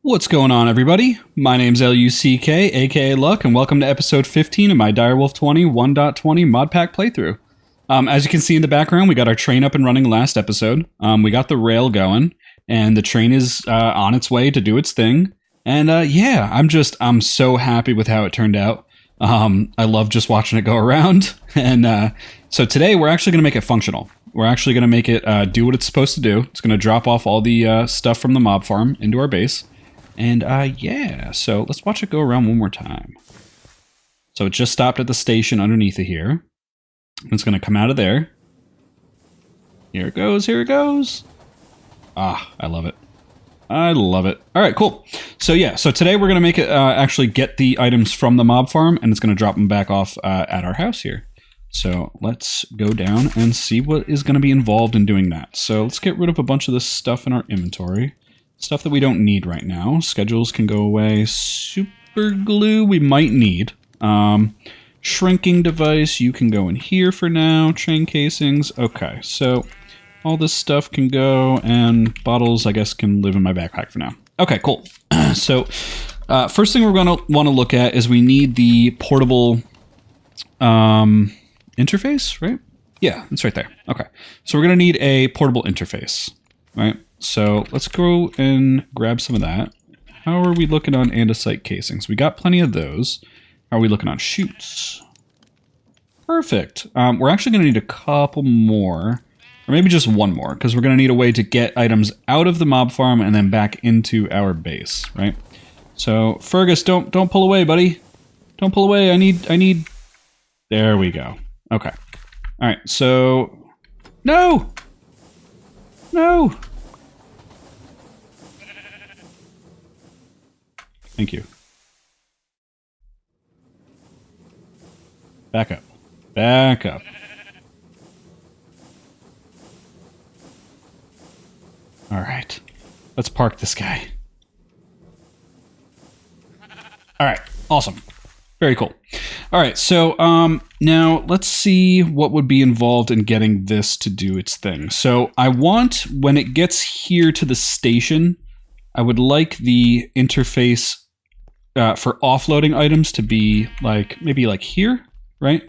What's going on, everybody? My name's LUCK, aka Luck, and welcome to episode 15 of my Direwolf20 1.20 Modpack playthrough. As you can see in the background, we got our train up and running last episode. We got the rail going, and the train is on its way to do its thing. And yeah, I'm so happy with how it turned out. I love just watching it go around. And so today we're actually going to make it functional. We're actually going to make it do what it's supposed to do. It's going to drop off all the stuff from the mob farm into our base. And yeah, so let's watch it go around one more time. So it just stopped at the station underneath it here. It's going to come out of there. Here it goes, here it goes. Ah, I love it. I love it. All right, cool. So yeah, so today we're going to make it actually get the items from the mob farm, and it's going to drop them back off at our house here. So let's go down and see what is going to be involved in doing that. So let's get rid of a bunch of this stuff in our inventory. Stuff that we don't need right now. Schedules can go away. Super glue we might need. Shrinking device, you can go in here for now. Train casings. Okay, so all this stuff can go, and bottles, I guess, can live in my backpack for now. Okay, cool. So first thing we're going to want to look at is we need the portable interface, right? Yeah, it's right there. Okay, so we're going to need a portable interface, right? So let's go and grab some of that. How are we looking on andesite casings? We got plenty of those. How are we looking on chutes? Perfect. We're actually going to need a couple more, or maybe just one more, because we're going to need a way to get items out of the mob farm and then back into our base, right? So Fergus, don't pull away, buddy. Don't pull away. I need. There we go. Okay. All right. So no. Thank you. Back up. Back up. All right. Let's park this guy. All right. Awesome. Very cool. All right. So now let's see what would be involved in getting this to do its thing. So I want, when it gets here to the station, I would like the interface for offloading items to be like, maybe like here, right?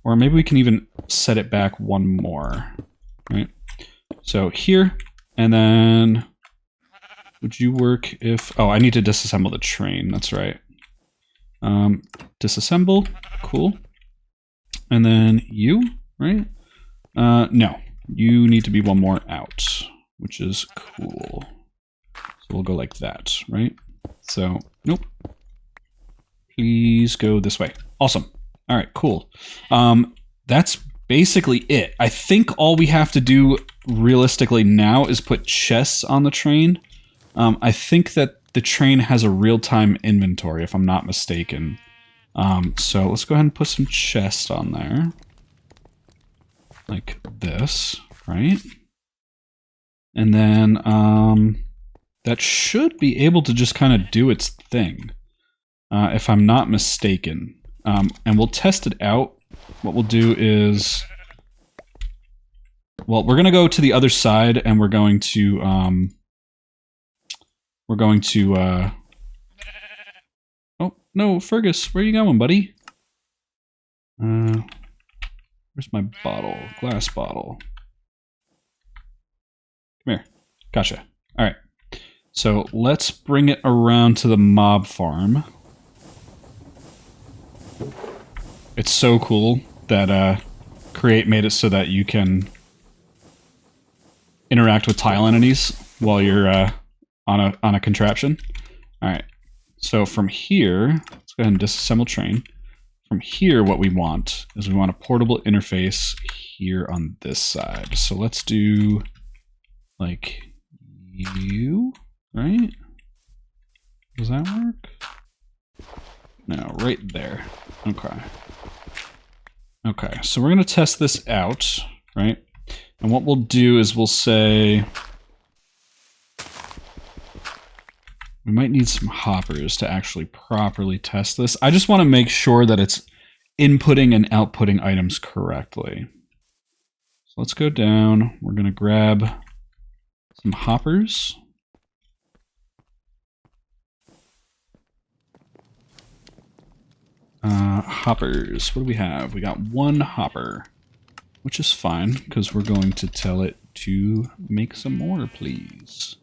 Or maybe we can even set it back one more, right? So here, and then would you work if, oh, I need to disassemble the train, that's right. Disassemble, cool. And then you, right? No, you need to be one more out, which is cool. So we'll go like that, right? So, nope. Please go this way. Awesome. All right, cool. That's basically it. I think all we have to do realistically now is put chests on the train. I think that the train has a real-time inventory, if I'm not mistaken. So let's go ahead and put some chests on there. Like this, right? And then that should be able to just kind of do its thing, if I'm not mistaken. And we'll test it out. What we'll do is, well, we're going to go to the other side, and we're going to oh, no, Fergus, where are you going, buddy? Where's my bottle? Glass bottle. Come here. Gotcha. All right. So let's bring it around to the mob farm. It's so cool that Create made it so that you can interact with tile entities while you're on a contraption. All right. So from here, let's go ahead and disassemble train. From here, what we want is we want a portable interface here on this side. So let's do like you, right? Does that work? No, right there. Okay. Okay, so we're going to test this out, right? And what we'll do is we'll say we might need some hoppers to actually properly test this. I just want to make sure that it's inputting and outputting items correctly. So let's go down. We're going to grab some hoppers. hoppers. What do we have? We got 1 hopper, which is fine because we're going to tell it to make some more, please.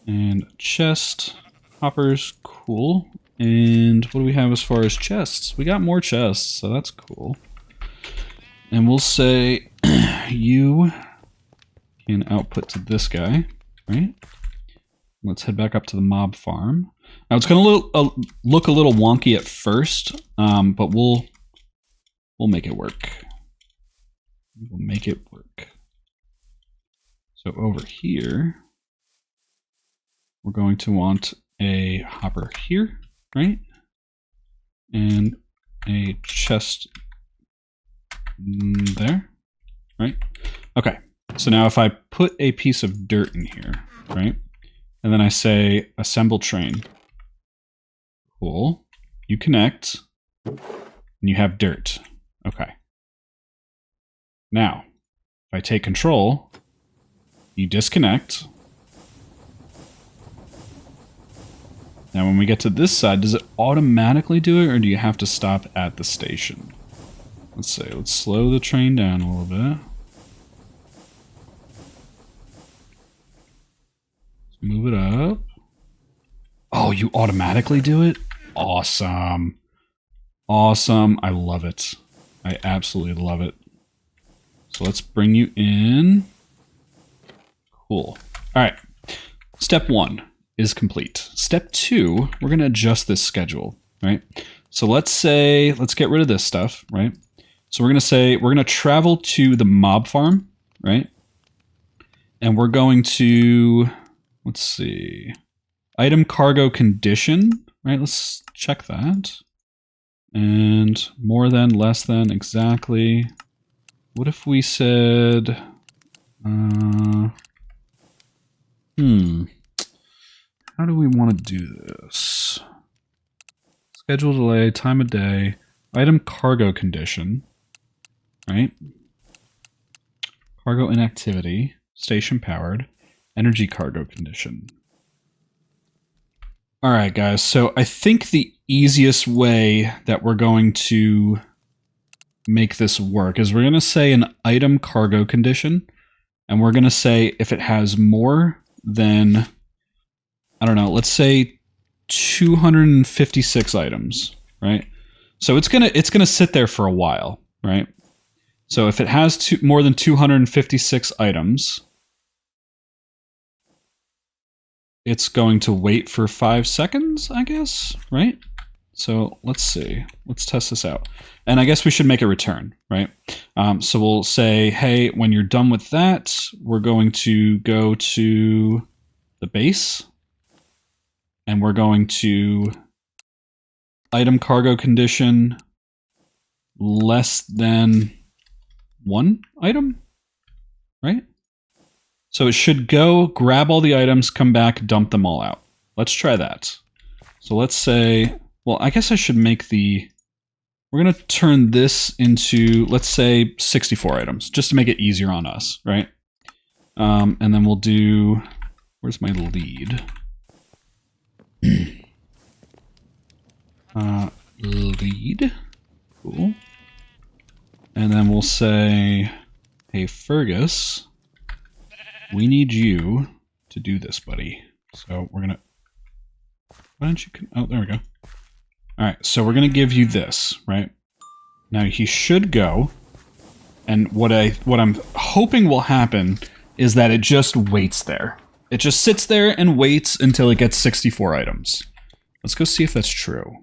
And chest, hoppers, cool. And what do we have as far as chests? We got more chests, so that's cool. And we'll say you can output to this guy, right? Let's head back up to the mob farm. Now it's going to look a little wonky at first, but we'll make it work. We'll make it work. So over here, we're going to want a hopper here, right? And a chest there, right? Okay, so now if I put a piece of dirt in here, right? And then I say assemble train. Cool. You connect, and you have dirt. Okay. Now, if I take control, you disconnect. Now when we get to this side, does it automatically do it, or do you have to stop at the station? Let's see, let's slow the train down a little bit. Let's move it up. Oh, you automatically do it? Awesome. Awesome. I love it. I absolutely love it. So let's bring you in. Cool. All right. Step 1 is complete. Step 2, we're going to adjust this schedule, right? So let's get rid of this stuff, right? So we're going to travel to the mob farm, right? And we're going to, let's see, item cargo condition, right? Let's check that. And more than, less than, exactly. What if we said, how do we want to do this? Schedule delay, time of day, item cargo condition, right? Cargo inactivity, station powered, energy cargo condition. All right, guys, so I think the easiest way that we're going to make this work is we're going to say an item cargo condition, and we're going to say if it has more than, I don't know, let's say 256 items, right? So it's gonna sit there for a while, right? So if it has more than 256 items, it's going to wait for 5 seconds, I guess, right? So let's see. Let's test this out. And I guess we should make a return, right? So we'll say, hey, when you're done with that, we're going to go to the base. And we're going to item cargo condition less than 1 item, right? So it should go, grab all the items, come back, dump them all out. Let's try that. So let's say, well, I guess I should make we're going to turn this into, let's say, 64 items, just to make it easier on us, right? And then we'll do, where's my lead? Lead. Cool. And then we'll say, hey, Fergus, we need you to do this, buddy. So we're going to, why don't you, oh, there we go. All right, so we're going to give you this, right? Now he should go, and what I'm hoping will happen is that it just waits there. It just sits there and waits until it gets 64 items. Let's go see if that's true.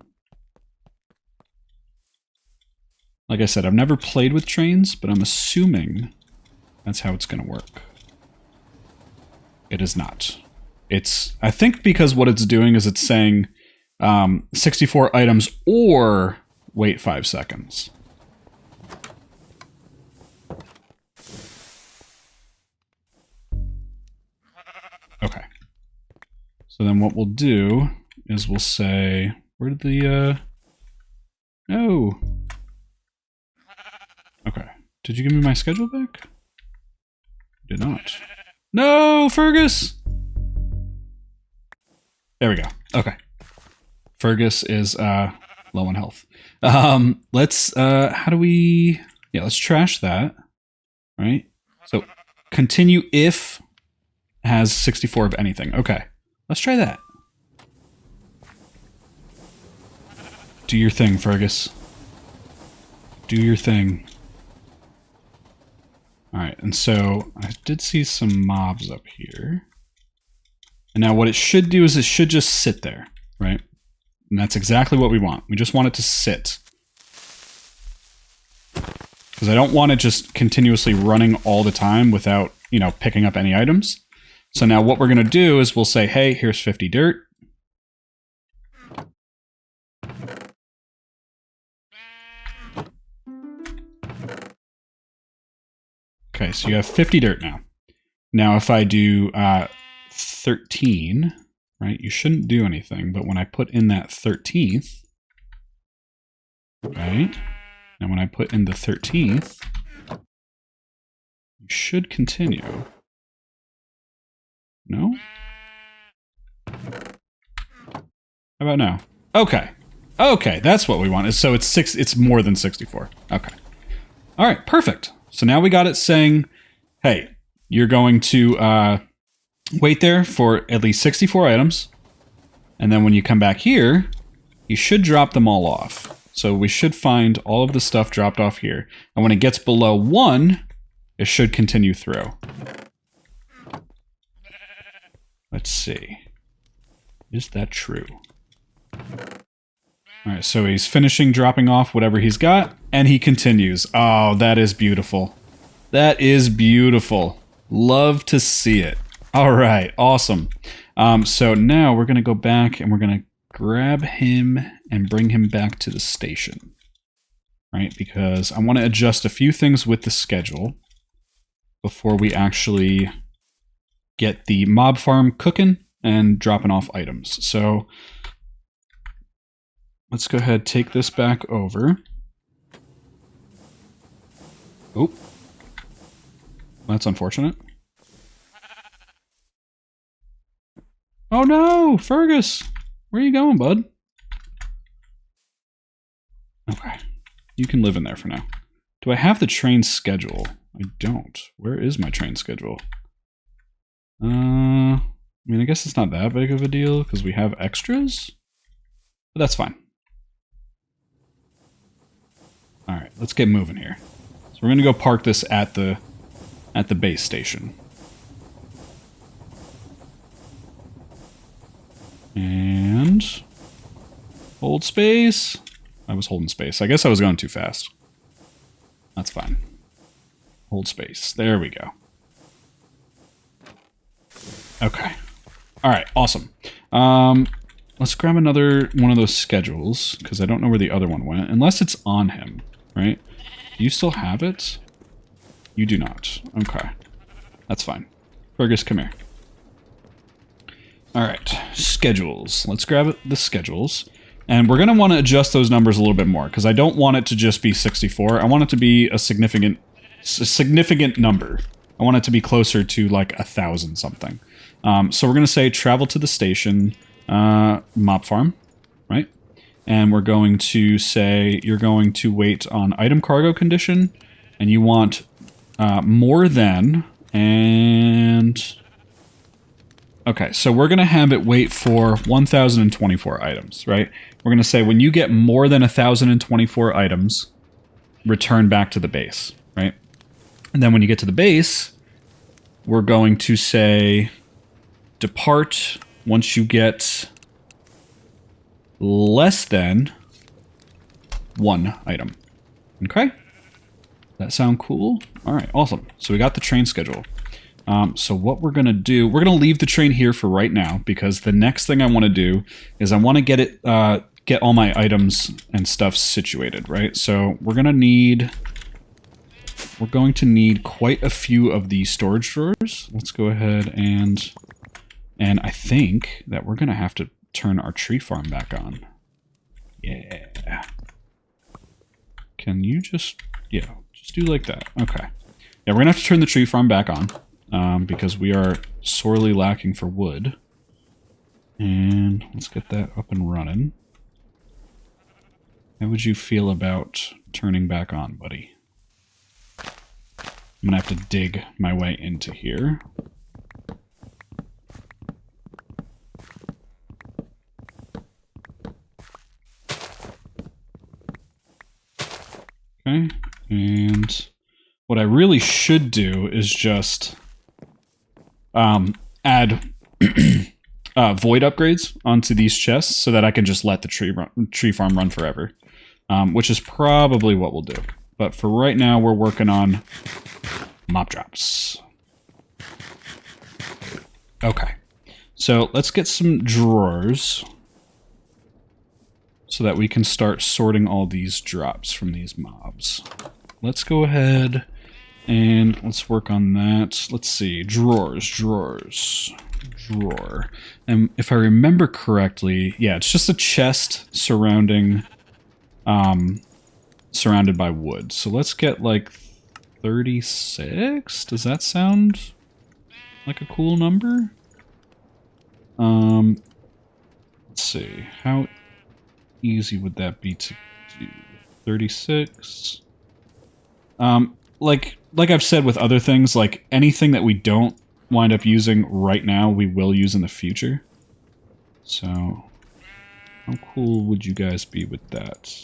Like I said, I've never played with trains, but I'm assuming that's how it's going to work. It is not. I think because what it's doing is it's saying 64 items or wait 5 seconds. Okay. So then what we'll do is we'll say, where did the, no. Okay. Did you give me my schedule back? Did not. No, Fergus! There we go. Okay. Fergus is low on health. Let's, how do we, yeah, let's trash that, right? So continue if has 64 of anything. Okay, let's try that. Do your thing, Fergus. Do your thing. Alright, and so I did see some mobs up here. And now what it should do is it should just sit there, right? And that's exactly what we want. We just want it to sit. Because I don't want it just continuously running all the time without, you know, picking up any items. So now what we're going to do is we'll say, hey, here's 50 dirt. Okay, so you have 50 dirt now. Now if I do 13, right, you shouldn't do anything, but when I put in that 13th, right, and when I put in the 13th, you should continue. No? How about now? Okay. Okay, that's what we want. So it's more than 64. Okay. All right, perfect. So now we got it saying, hey, you're going to wait there for at least 64 items. And then when you come back here, you should drop them all off. So we should find all of the stuff dropped off here. And when it gets below 1, it should continue through. Let's see. Is that true? All right, so he's finishing dropping off whatever he's got, and he continues. Oh, that is beautiful. That is beautiful. Love to see it. All right, awesome. So now we're going to go back and we're going to grab him and bring him back to the station, right? Because I want to adjust a few things with the schedule before we actually get the mob farm cooking and dropping off items. So let's go ahead, take this back over. Oh, that's unfortunate. Oh no, Fergus! Where are you going, bud? Okay, you can live in there for now. Do I have the train schedule? I don't. Where is my train schedule? I mean, I guess it's not that big of a deal because we have extras, but that's fine. All right, let's get moving here. So we're gonna go park this at the base station. And hold space. I was holding space. I guess I was going too fast. That's fine. Hold space. There we go. Okay. All right, awesome. Let's grab another one of those schedules because I don't know where the other one went, unless it's on him, right? Do you still have it? You do not. Okay. That's fine. Fergus, come here. All right, schedules. Let's grab the schedules. And we're going to want to adjust those numbers a little bit more because I don't want it to just be 64. I want it to be a significant number. I want it to be closer to like 1,000 something. So we're going to say travel to the station, mob farm, right? And we're going to say you're going to wait on item cargo condition, and you want more than, and okay, so we're going to have it wait for 1,024 items, right? We're going to say when you get more than 1,024 items, return back to the base, right? And then when you get to the base, we're going to say depart once you get less than 1 item. Okay? That sound cool? All right, awesome. So we got the train schedule. So what we're going to do, we're going to leave the train here for right now because the next thing I want to do is I want to get all my items and stuff situated, right? So we're going to need quite a few of the storage drawers. Let's go ahead and I think that we're going to have to turn our tree farm back on. Yeah. Can you just do like that. Okay. Yeah, we're going to have to turn the tree farm back on. Because we are sorely lacking for wood. And let's get that up and running. How would you feel about turning back on, buddy? I'm gonna have to dig my way into here. Okay, and what I really should do is just add void upgrades onto these chests so that I can just let the tree farm run forever, which is probably what we'll do. But for right now, we're working on mop drops. Okay, so let's get some drawers so that we can start sorting all these drops from these mobs. Let's go ahead and let's work on that. Let's see, drawers. Drawer. And if I remember correctly, yeah, it's just a chest surrounded by wood. So let's get like 36? Does that sound like a cool number? Let's see, how easy would that be to do? 36. Like I've said with other things, like anything that we don't wind up using right now, we will use in the future. So, how cool would you guys be with that?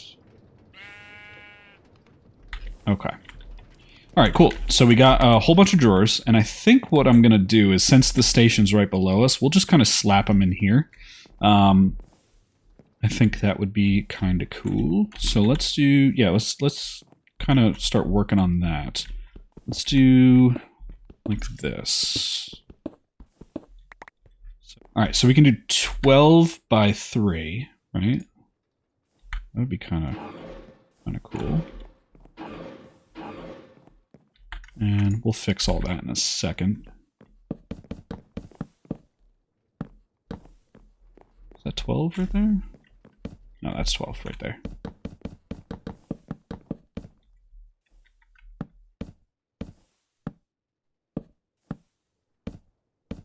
Okay. Alright, cool. So we got a whole bunch of drawers, and I think what I'm gonna do is, since the station's right below us, we'll just kind of slap them in here. I think that would be kind of cool. So let's do, yeah, let's kind of start working on that. Let's do like this. All right, so we can do 12 by 3, right? That would be kind of cool. And we'll fix all that in a second. Is that 12 right there? No, that's 12 right there.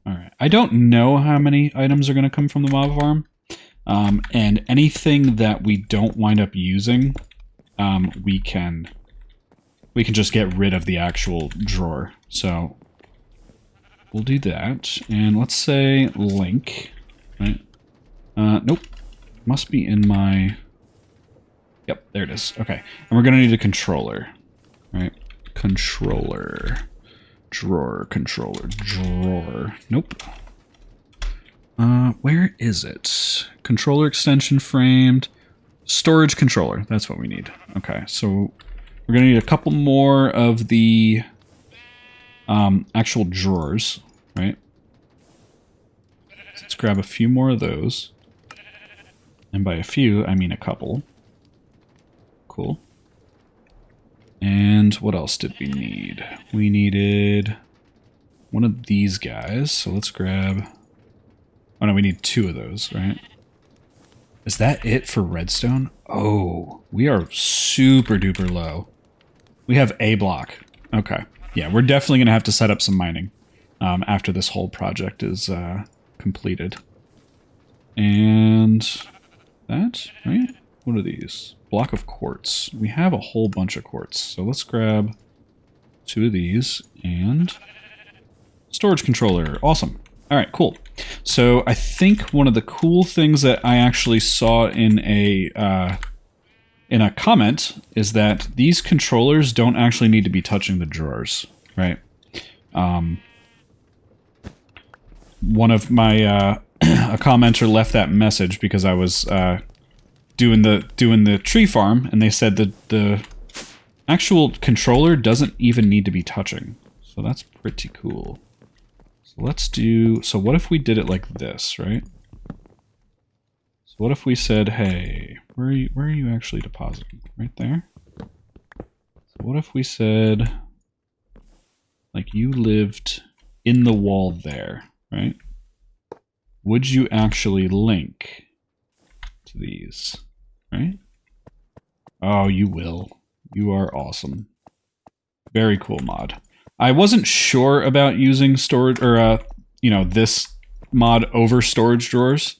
Alright, I don't know how many items are going to come from the mob farm. And anything that we don't wind up using, we can just get rid of the actual drawer. So we'll do that. And let's say link, right? Nope. Must be in my... Yep, there it is. Okay. And we're going to need a controller, right? Controller. Drawer, controller, drawer. Nope. Where is it? Controller extension framed. Storage controller. That's what we need. Okay, so we're going to need a couple more of the actual drawers, right? Let's grab a few more of those. And by a few, I mean a couple. Cool. And what else did we need? We needed one of these guys, so let's grab... Oh no, we need 2 of those, right? Is that it for redstone? Oh, we are super duper low. We have a block. Okay. Yeah, we're definitely going to have to set up some mining after this whole project is completed. And that, right? What are these? Block of quartz. We have a whole bunch of quartz. So let's grab 2 of these and storage controller. Awesome. All right, cool. So I think one of the cool things that I actually saw in a comment is that these controllers don't actually need to be touching the drawers, right? One of my a commenter left that message because I was doing the tree farm, and they said that the actual controller doesn't even need to be touching. So that's pretty cool. So let's do, so what if we did it like this, right? So what if we said, hey, where are you actually depositing? Right there? So what if we said, like, you lived in the wall there, right? Would you actually link to these, right? Oh, you will. You are awesome. Very cool mod. I wasn't sure about using storage, or, you know, this mod over storage drawers,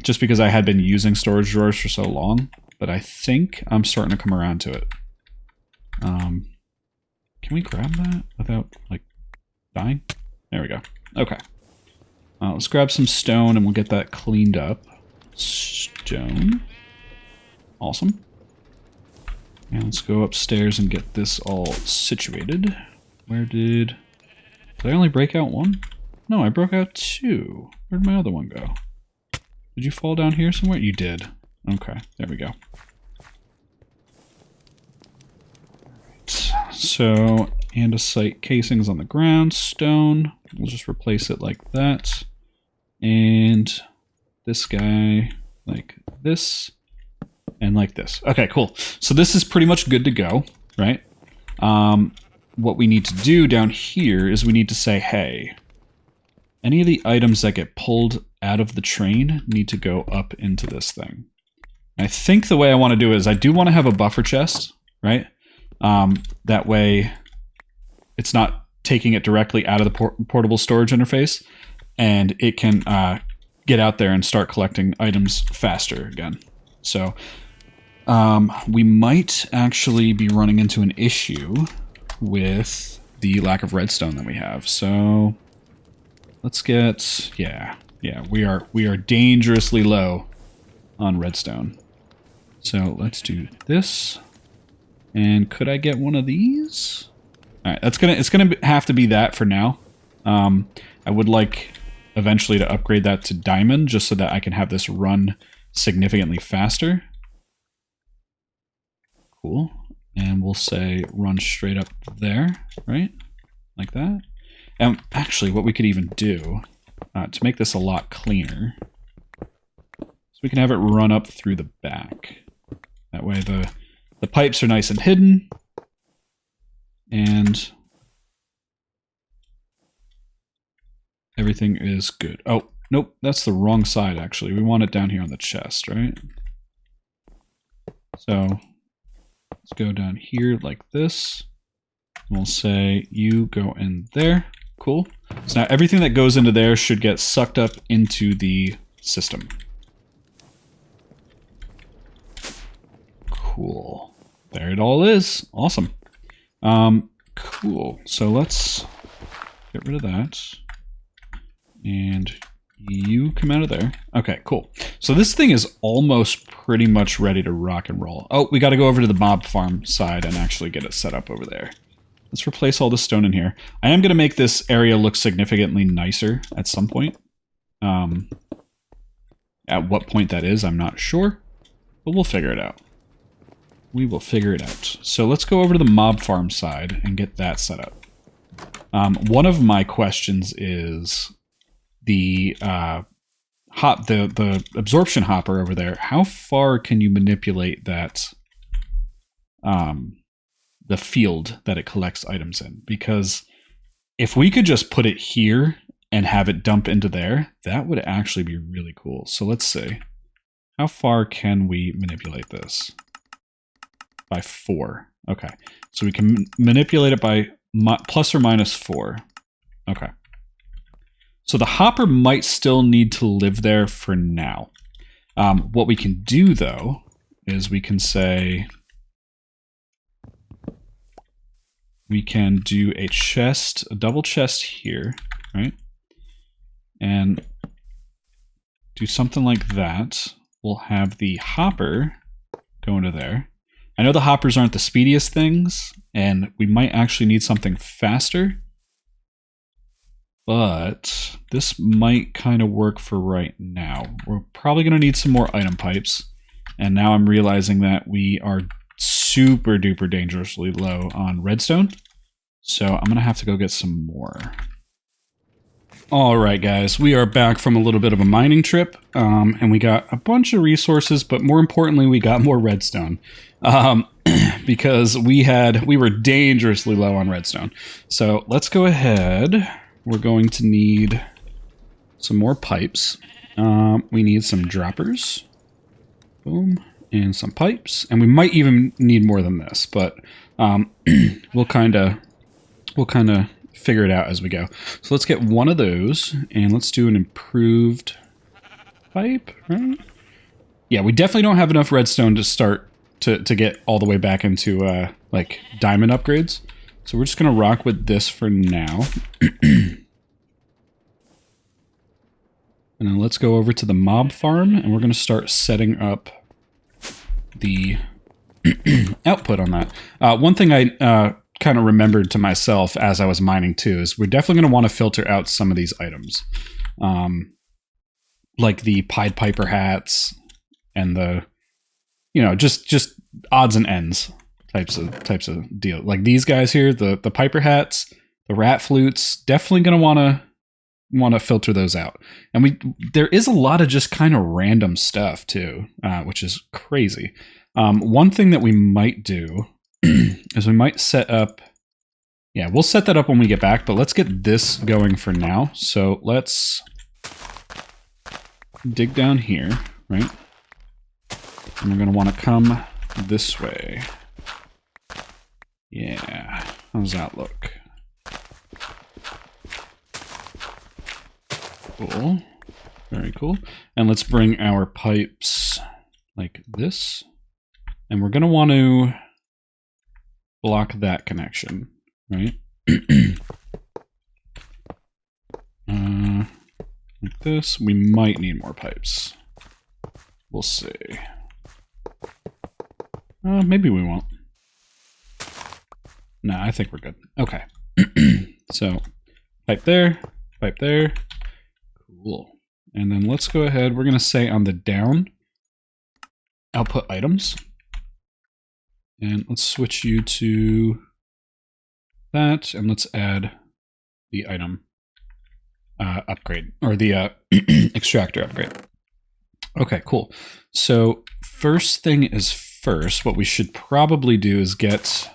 just because I had been using storage drawers for so long. but I think I'm starting to come around to it. Can we grab that without, like, dying? There we go. Okay. Let's grab some stone and we'll get that cleaned up. Stone. Awesome. And let's go upstairs and get this all situated. Did I only break out one? No, I broke out two. Where'd my other one go? Did you fall down here somewhere? You did. Okay, there we go. So, andesite casings on the ground, stone. We'll just replace it like that. And this guy like this and like this. Okay, cool. So this is pretty much good to go, right? What we need to do down here is we need to say, hey, any of the items that get pulled out of the train need to go up into this thing. I think the way I want to do it is I do want to have a buffer chest, right? That way it's not taking it directly out of the portable storage interface, and it can get out there and start collecting items faster again. So we might actually be running into an issue with the lack of redstone that we have. So let's get, yeah, we are dangerously low on redstone. So let's do this. And could I get one of these? All right, it's gonna have to be that for now. I would like eventually to upgrade that to diamond just so that I can have this run significantly faster. Cool. And we'll say run straight up there, right? Like that. And actually what we could even do to make this a lot cleaner, so we can have it run up through the back. That way the pipes are nice and hidden, and everything is good. Oh, nope, that's the wrong side actually. We want it down here on the chest, right? So let's go down here like this. We'll say you go in there. Cool. So now everything that goes into there should get sucked up into the system. Cool. There it all is. Awesome. Cool. So let's get rid of that. And you come out of there. Okay, cool. So this thing is almost pretty much ready to rock and roll. Oh, we got to go over to the mob farm side and actually get it set up over there. Let's replace all the stone in here. I am going to make this area look significantly nicer at some point. At what point that is, I'm not sure, but we'll figure it out. We will figure it out. So let's go over to the mob farm side and get that set up. One of my questions is the absorption hopper over there. How far can you manipulate that? The field that it collects items in, because if we could just put it here and have it dump into there, that would actually be really cool. So let's see. How far can we manipulate this? By 4. Okay. So we can manipulate it by plus or minus 4. Okay. So the hopper might still need to live there for now. What we can do, though, is we can say we can do a chest, a double chest here, right? And do something like that. We'll have the hopper go into there. I know the hoppers aren't the speediest things, and we might actually need something faster, but this might kind of work for right now. We're probably going to need some more item pipes, and now I'm realizing that we are super duper dangerously low on redstone, so I'm going to have to go get some more. Alright guys, we are back from a little bit of a mining trip, and we got a bunch of resources, but more importantly we got more redstone. Because we were dangerously low on redstone. So let's go ahead. We're going to need some more pipes. We need some droppers. Boom. And some pipes. And we might even need more than this, but we'll kind of figure it out as we go. So let's get one of those, and let's do an improved pipe, right? yeah, we definitely don't have enough redstone to start to get all the way back into like diamond upgrades. So we're just gonna rock with this for now. And then let's go over to the mob farm, and we're going to start setting up the output on that. One thing I kind of remembered to myself as I was mining too is we're definitely going to want to filter out some of these items. Like the Pied Piper hats and the, you know, just odds and ends types of deal. Like these guys here, the Piper hats, the rat flutes, definitely going to want to filter those out. And there is a lot of just kind of random stuff too, which is crazy. One thing that we might do is we might set up, yeah, we'll set that up when we get back, but let's get this going for now. So let's dig down here, right? And we're going to want to come this way. Yeah, how does that look? Cool. Very cool. And let's bring our pipes like this. And we're going to want to block that connection, right? Like this. We might need more pipes. We'll see. Maybe we won't. No, I think we're good. Okay. So, pipe there, pipe there. Cool. And then let's go ahead. We're going to say on the down, output items. And let's switch you to that. And let's add the item upgrade, or the extractor upgrade. Okay, cool. So first thing is first, what we should probably do is get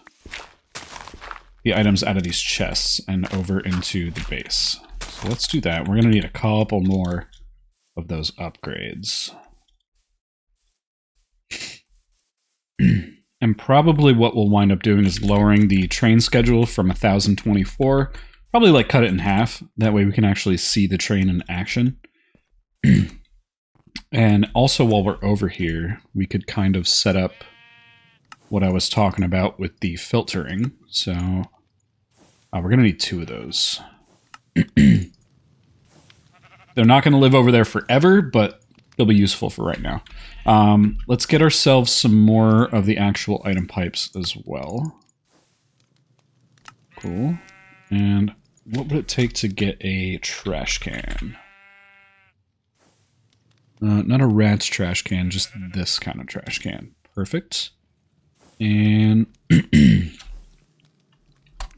the items out of these chests and over into the base. So let's do that. We're going to need a couple more of those upgrades. And probably what we'll wind up doing is lowering the train schedule from 1024. Probably like cut it in half. That way we can actually see the train in action. And also while we're over here, we could kind of set up what I was talking about with the filtering. So we're going to need 2 of those. They're not going to live over there forever, but they'll be useful for right now. Let's get ourselves some more of the actual item pipes as well. Cool. And what would it take to get a trash can? Not a rat's trash can, just this kind of trash can. Perfect. And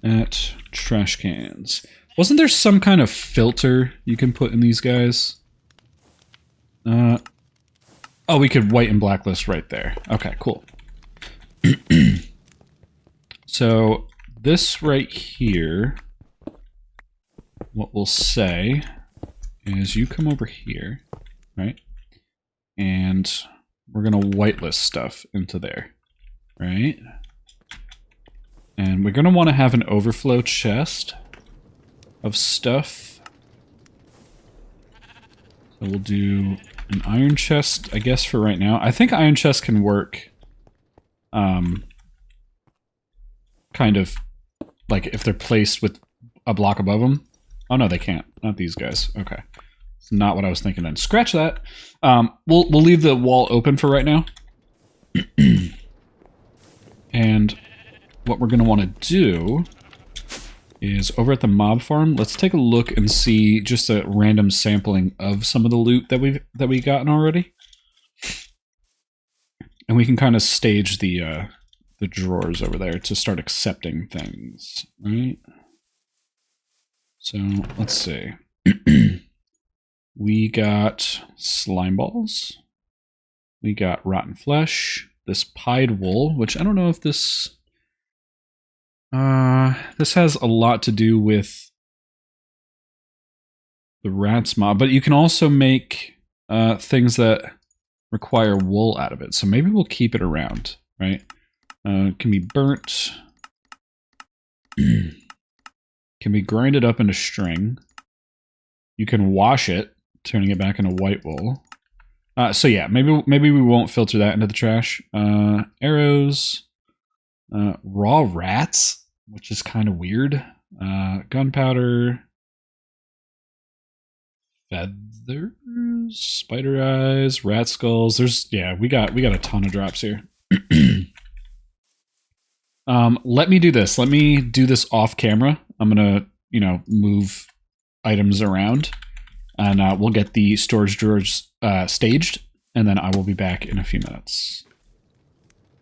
at trash cans. Wasn't there some kind of filter you can put in these guys? Oh, we could white and blacklist right there. Okay, cool. So this right here, what we'll say is you come over here, right? And we're going to whitelist stuff into there, right? And we're going to want to have an overflow chest of stuff. So we'll do an iron chest, I guess, for right now. I think iron chests can work kind of like if they're placed with a block above them. Oh no, they can't. Not these guys. Okay. It's not what I was thinking then. Scratch that. We'll leave the wall open for right now. And what we're going to want to do is over at the mob farm, let's take a look and see just a random sampling of some of the loot that we've gotten already. And we can kind of stage the drawers over there to start accepting things, right? So let's see. We got slime balls. We got rotten flesh. This pied wool, which I don't know if this has a lot to do with the rats mob, but you can also make things that require wool out of it. So maybe we'll keep it around, right? It can be burnt. Can be grinded up into string. You can wash it, turning it back into white wool. So yeah, maybe we won't filter that into the trash. Arrows, raw rats, which is kind of weird. Gunpowder, feathers, spider eyes, rat skulls. We got a ton of drops here. Let me do this. Let me do this off camera. I'm gonna, move items around, and we'll get the storage drawers staged, and then I will be back in a few minutes.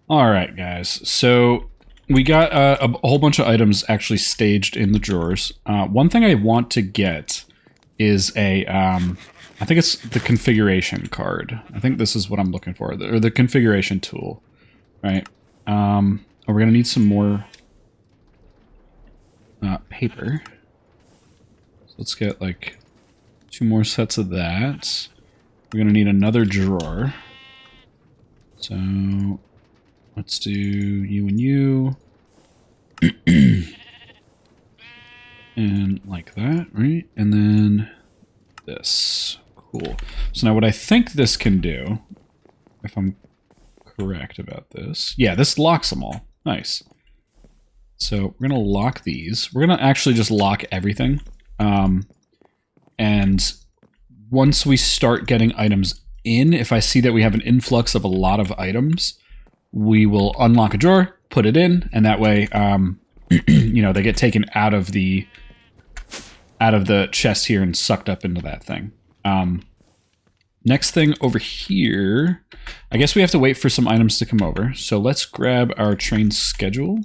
All right, guys. So we got a whole bunch of items actually staged in the drawers. One thing I want to get is I think it's the configuration card. I think this is what I'm looking for, or the configuration tool, right? We're gonna need some more paper. So let's get like 2 more sets of that. We're gonna need another drawer. So let's do you and you. And like that, right? And then this. Cool. So now what I think this can do, if I'm correct about this. Yeah, this locks them all. Nice. So we're going to lock these. We're going to actually just lock everything. And once we start getting items in, if I see that we have an influx of a lot of items, we will unlock a drawer, put it in, and that way, they get taken out of the chest here and sucked up into that thing. Next thing over here, I guess we have to wait for some items to come over. So let's grab our train schedule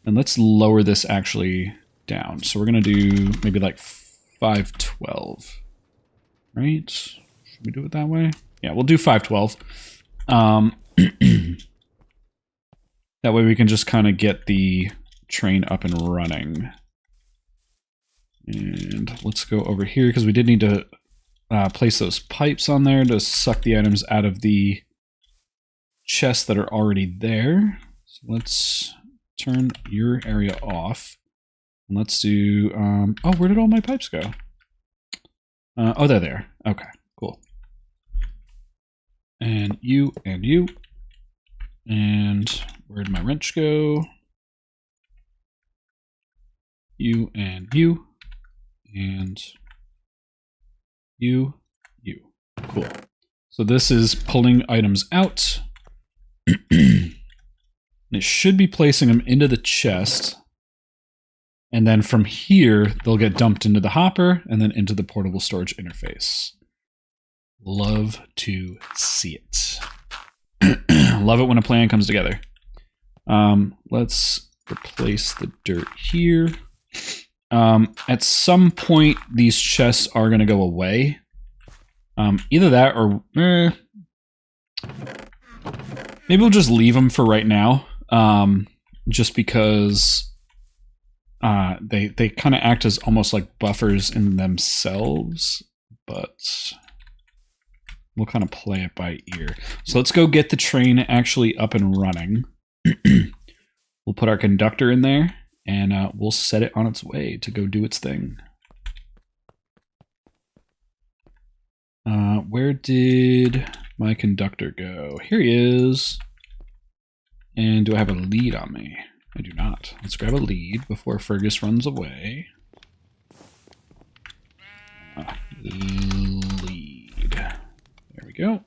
and let's lower this actually down. So we're going to do maybe like 512, right? Should we do it that way? Yeah, we'll do 512. That way we can just kind of get the train up and running. And let's go over here because we did need to place those pipes on there to suck the items out of the chests that are already there. So let's turn your area off. And let's do, oh, where did all my pipes go? Oh, they're there. Okay, cool. And you, and you. And where'd my wrench go? You and you. And you. Cool. So this is pulling items out. And it should be placing them into the chest. And then from here, they'll get dumped into the hopper and then into the portable storage interface. Love to see it. Love it when a plan comes together. Let's replace the dirt here. At some point, these chests are going to go away. Either that or... maybe we'll just leave them for right now. Just because they kind of act as almost like buffers in themselves. But we'll kind of play it by ear. So let's go get the train actually up and running. We'll put our conductor in there. And we'll set it on its way to go do its thing. Where did my conductor go? Here he is. And do I have a lead on me? I do not. Let's grab a lead before Fergus runs away. Lead. There we go.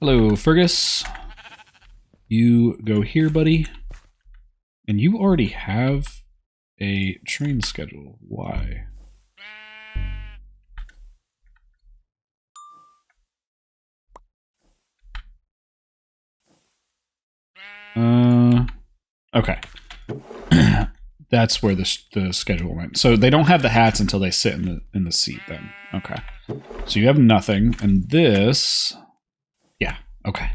Hello, Fergus. You go here, buddy. And you already have a train schedule. Why? Okay. That's where the schedule went. So they don't have the hats until they sit in the seat then. Okay. So you have nothing. And this... Yeah. Okay.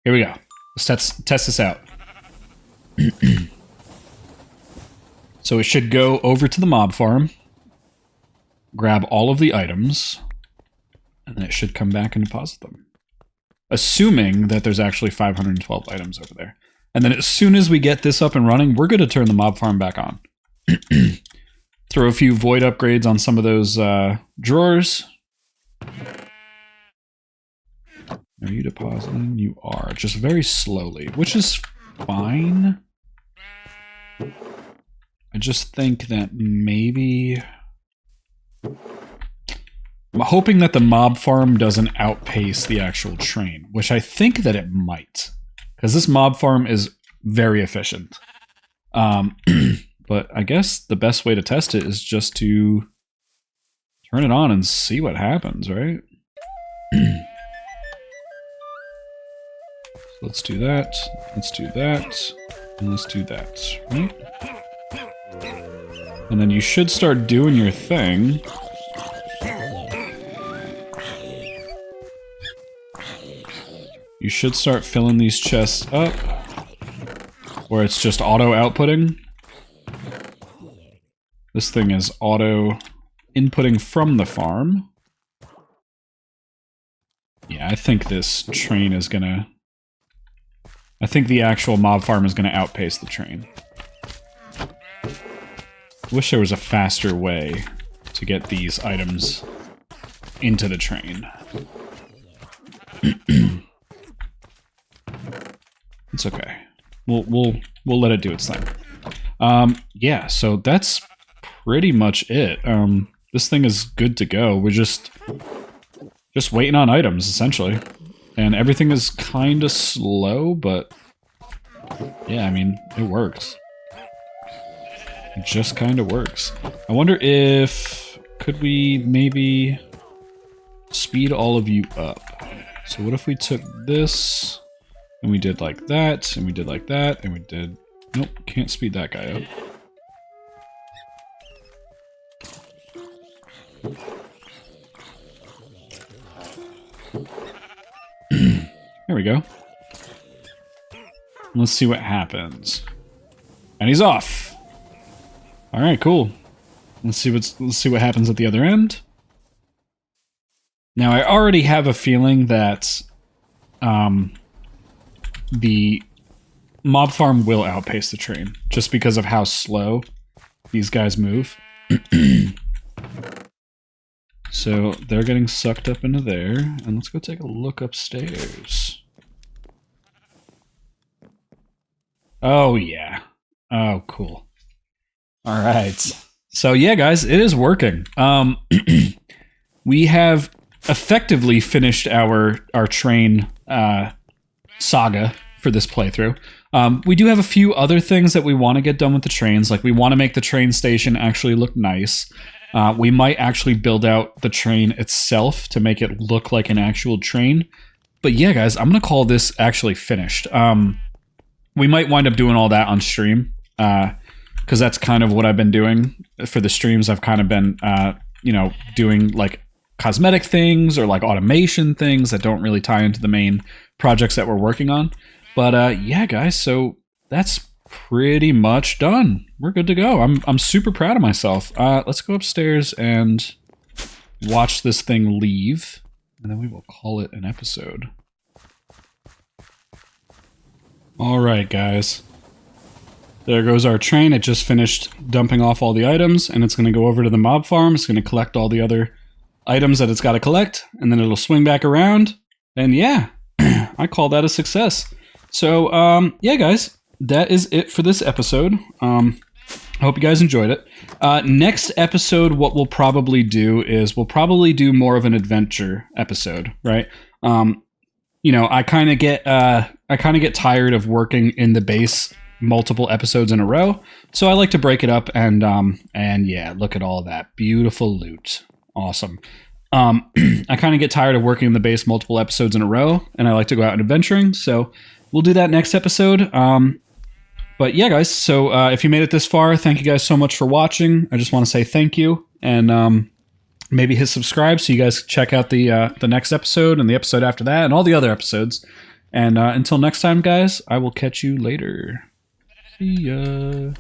Here we go. Let's test this out. So it should go over to the mob farm, grab all of the items, and then it should come back and deposit them. Assuming that there's actually 512 items over there. And then as soon as we get this up and running, we're going to turn the mob farm back on. 3 throw a few void upgrades on some of those drawers. Are you depositing? You are, just very slowly, which is fine. I just think that maybe... I'm hoping that the mob farm doesn't outpace the actual train, which I think that it might. Because this mob farm is very efficient. But I guess the best way to test it is just to turn it on and see what happens, right? Let's do that, let's do that, and let's do that, right? And then you should start doing your thing. You should start filling these chests up, where it's just auto-outputting. This thing is auto-inputting from the farm. Yeah, I think this train is gonna... I think the actual mob farm is gonna outpace the train. Wish there was a faster way to get these items into the train. It's okay. We'll let it do its thing. Yeah, so that's pretty much it. This thing is good to go. We're just waiting on items, essentially. And everything is kind of slow, but yeah, I mean, it works. It just kind of works. I wonder if... could we maybe speed all of you up? So what if we took this, and we did like that, and we did like that, and we did... Nope, can't speed that guy up. There we go. Let's see what happens. And he's off. All right, cool. Let's see what happens at the other end. Now I already have a feeling that the mob farm will outpace the train just because of how slow these guys move. So they're getting sucked up into there, and let's go take a look upstairs. Oh yeah. Oh, cool. All right. So yeah, guys, it is working. We have effectively finished our train saga for this playthrough. We do have a few other things that we want to get done with the trains. Like, we want to make the train station actually look nice. We might actually build out the train itself to make it look like an actual train. But yeah, guys, I'm going to call this actually finished. We might wind up doing all that on stream, because that's kind of what I've been doing for the streams. I've kind of been, you know, doing like cosmetic things or like automation things that don't really tie into the main projects that we're working on. But yeah, guys, so that's pretty much done. We're good to go. I'm super proud of myself. Let's go upstairs and watch this thing leave, and then we will call it an episode. All right, guys. There goes our train. It just finished dumping off all the items, and it's going to go over to the mob farm. It's going to collect all the other items that it's got to collect, and then it'll swing back around. And yeah, I call that a success. So, yeah, guys, that is it for this episode. I hope you guys enjoyed it. Next episode, what we'll probably do is we'll probably do more of an adventure episode, right? You know, I kind of get tired of working in the base multiple episodes in a row, so I like to break it up and yeah, look at all that beautiful loot. Awesome. I kind of get tired of working in the base multiple episodes in a row, and I like to go out and adventuring, so we'll do that next episode. But yeah, guys, so if you made it this far, thank you guys so much for watching. I just want to say thank you, and maybe hit subscribe so you guys check out the next episode and the episode after that and all the other episodes. And until next time, guys, I will catch you later. See ya.